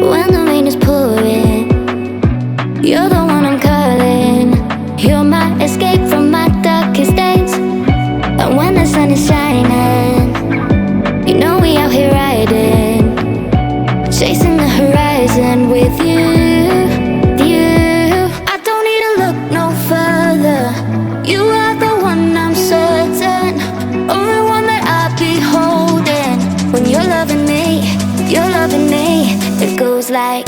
when the rain is pouring. You're the one I'm calling. You're my escape from my darkest days. And when the sun is shining, you know we out here riding, chasing the horizon with you. I don't need to look no further. You are the one I'm certain, only one that I'll be holding. When you're loving me, it goes like